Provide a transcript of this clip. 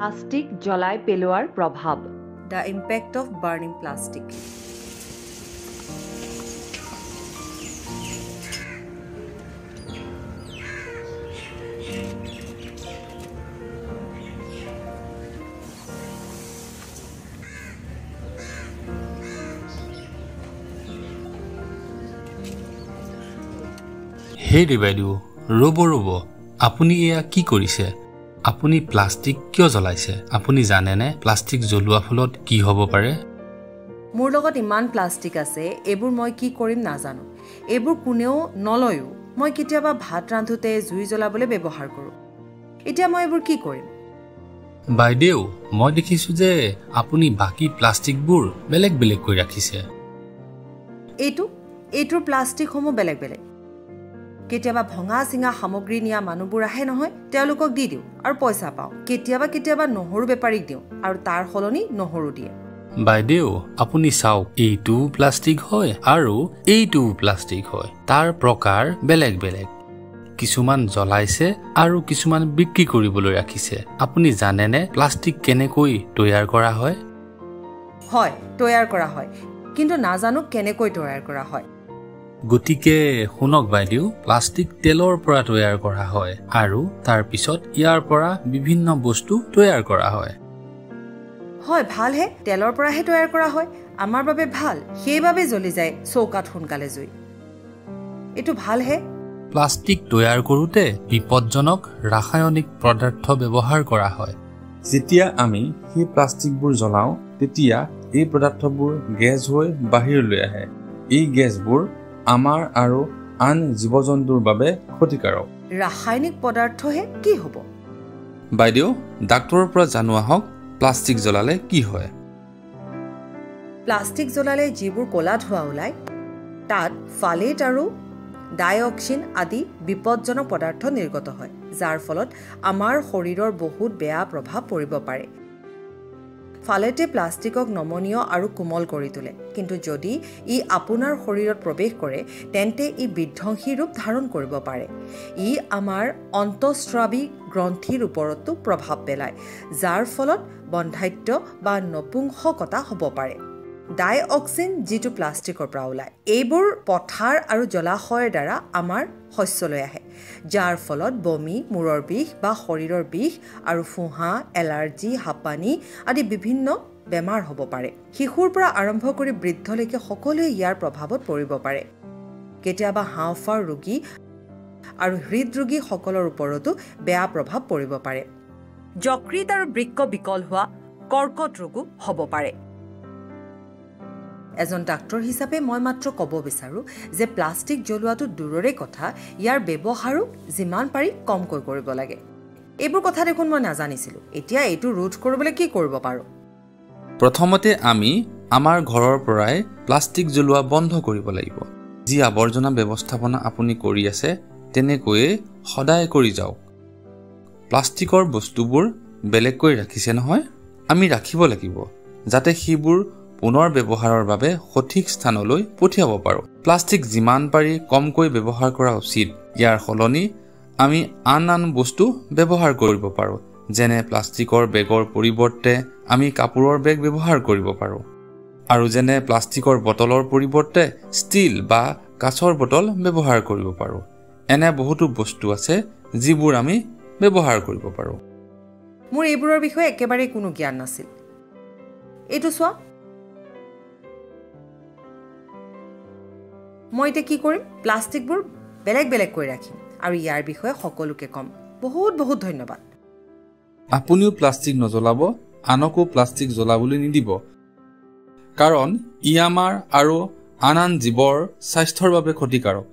Plastic জ্বলাই পেলোৱাৰ প্ৰভাৱ। The impact of burning plastic. Hey বাইদেউ, ৰ'ব আপুনি এয়া কি কৰিছে? আপুনি প্লাষ্টিক কিয় জ্বলাইছে? আপুনি জানেনে প্লাষ্টিক জ্বলোৱা ফলত কি হ'ব পাৰে? মোৰ লগত ইমান প্লাষ্টিক আছে, এইবোৰ মই কি কৰিম নাজানো। এইবোৰ কোনেও নলয়ও। মই কেতিয়াবা ভাত ৰান্ধোতে জুই জ্বলাবলৈ ব্যৱহাৰ কৰোঁ। এতিয়া মই এইবোৰ কি কৰিম? বাইদেউ, মই দেখিছোঁ যে আপুনি বাকী প্লাষ্টিকবোৰ বেলেগ কৈ ৰাখিছে। এইটোৰ প্লাষ্টিকসমূহ বেলেগ। কেতিয়াবা ভঙা চিঙা সামগ্ৰী নিয়া মানুহবোৰ আহে নহয়, তেওঁলোকক দি দিওঁ আৰু পইচা পাওঁ। কেতিয়াবা নহৰু বেপাৰীক দিওঁ আৰু তাৰ সলনি নহৰু দিয়ে। বাইদেউ, আপুনি চাওক, এইটো প্লাষ্টিক হয় আৰু এইটো প্লাষ্টিক হয়। তাৰ প্ৰকাৰ বেলেগ। কিছুমান জ্বলাইছে আৰু কিছুমান বিক্ৰী কৰিবলৈ ৰাখিছে। আপুনি জানেনে প্লাষ্টিক কেনেকৈ তৈয়াৰ কৰা হয়? হয়, তৈয়াৰ কৰা হয়, কিন্তু নাজানো কেনেকৈ তৈয়াৰ কৰা হয়। গতিকে শুনক বাইদেউ, প্লাষ্টিক তেলৰ পৰা তৈয়াৰ কৰা হয় আৰু তাৰ পিছত ইয়াৰ পৰা বিভিন্ন বস্তু তৈয়াৰ কৰা হয়। হয়, ভালহে, তেলৰ পৰাহে তৈয়াৰ কৰা হয়। আমাৰ বাবে ভাল, সেইবাবে জ্বলি যায় চৌকাত সোনকালে জুই। এইটো ভালহে। প্লাষ্টিক তৈয়াৰ কৰোঁতে বিপদজনক ৰাসায়নিক পদাৰ্থ ব্যৱহাৰ কৰা হয়। যেতিয়া আমি সেই প্লাষ্টিকবোৰ জ্বলাওঁ, তেতিয়া এই পদাৰ্থবোৰ গেছ হৈ বাহিৰলৈ আহে। এই গেছবোৰ আমাৰ আৰু আন জীৱ-জন্তুৰ বাবে ক্ষতিকাৰক। ৰাসায়নিক পদাৰ্থহে কি হ'ব? বাইদেউ, ডাক্তৰৰ পৰা জনোৱা হওক প্লাষ্টিক জ্বলালে কি হয়। প্লাষ্টিক জ্বলালে যিবোৰ ক'লা ধোঁৱা ওলায়, তাত ফালেট আৰু ডাইঅক্সিন আদি বিপদজনক পদাৰ্থ নিৰ্গত হয়, যাৰ ফলত আমাৰ শৰীৰৰ বহুত বেয়া প্ৰভাৱ পৰিব পাৰে। ফালেটে প্লাষ্টিকক নমনীয় আৰু কোমল কৰি তোলে, কিন্তু যদি ই আপোনাৰ শৰীৰত প্ৰৱেশ কৰে তেন্তে ই বিধ্বংসী ৰূপ ধাৰণ কৰিব পাৰে। ই আমাৰ অন্তঃস্ৰাৱী গ্ৰন্থিৰ ওপৰতো প্ৰভাৱ পেলায়, যাৰ ফলত বন্ধ্যাত্ব বা নপুংসকতা হ'ব পাৰে। ডাইঅক্সিন যিটো প্লাষ্টিকৰ পৰা ওলায়, এইবোৰ পথাৰ আৰু জলাশয়ৰ দ্বাৰা আমাৰ শস্যলৈ আহে, যাৰ ফলত বমি, মূৰৰ বিষ বা শৰীৰৰ বিষ আৰু ফুঁহা, এলাৰ্জি, হাঁপানি আদি বিভিন্ন বেমাৰ হ'ব পাৰে। শিশুৰ পৰা আৰম্ভ কৰি বৃদ্ধলৈকে সকলোৱে ইয়াৰ প্ৰভাৱত পৰিব পাৰে। কেতিয়াবা হাঁওফাঁওৰ ৰোগী আৰু হৃদৰোগীসকলৰ ওপৰতো বেয়া প্ৰভাৱ পৰিব পাৰে। যকৃত আৰু বৃক্ক বিকল হোৱা কৰ্কট ৰোগো হ'ব পাৰে। এজন ডাক্তৰ হিচাপে মই মাত্ৰ ক'ব বিচাৰোঁ যে প্লাষ্টিক জ্বলোৱাটো দূৰৰে কথা, ইয়াৰ ব্যৱহাৰো যিমান পাৰি কমকৈ কৰিব লাগে। এইবোৰ কথা দেখোন মই নাজানিছিলোঁ। এতিয়া এইটো ৰোধ কৰিবলৈ কি কৰিব পাৰোঁ? প্ৰথমতে আমি আমাৰ ঘৰৰ পৰাই প্লাষ্টিক জ্বলোৱা বন্ধ কৰিব লাগিব। যি আৱৰ্জনা ব্যৱস্থাপনা আপুনি কৰি আছে, তেনেকৈয়ে সদায় কৰি যাওক। প্লাষ্টিকৰ বস্তুবোৰ বেলেগকৈ ৰাখিছে নহয়, আমি ৰাখিব লাগিব, যাতে সেইবোৰ পুনৰ ব্যৱহাৰৰ বাবে সঠিক স্থানলৈ পঠিয়াব পাৰোঁ। প্লাষ্টিক যিমান পাৰি কমকৈ ব্যৱহাৰ কৰা উচিত। ইয়াৰ সলনি আমি আন বস্তু ব্যৱহাৰ কৰিব পাৰোঁ, যেনে প্লাষ্টিকৰ বেগৰ পৰিৱৰ্তে আমি কাপোৰৰ বেগ ব্যৱহাৰ কৰিব পাৰোঁ, আৰু যেনে প্লাষ্টিকৰ বটলৰ পৰিৱৰ্তে ষ্টীল বা কাঁচৰ বটল ব্যৱহাৰ কৰিব পাৰোঁ। এনে বহুতো বস্তু আছে যিবোৰ আমি ব্যৱহাৰ কৰিব পাৰোঁ। মোৰ এইবোৰৰ বিষয়ে একেবাৰে কোনো জ্ঞান নাছিল। এইটো চোৱা, মই এতিয়া কি কৰিম? প্লাষ্টিকবোৰ বেলেগকৈ ৰাখিম আৰু ইয়াৰ বিষয়ে সকলোকে ক'ম। বহুত ধন্যবাদ। আপুনিও প্লাষ্টিক নজ্বলাব, আনকো প্লাষ্টিক জ্বলাবলৈ নিদিব, কাৰণ ই আমাৰ আৰু আন জীৱৰ স্বাস্থ্যৰ বাবে ক্ষতিকাৰক।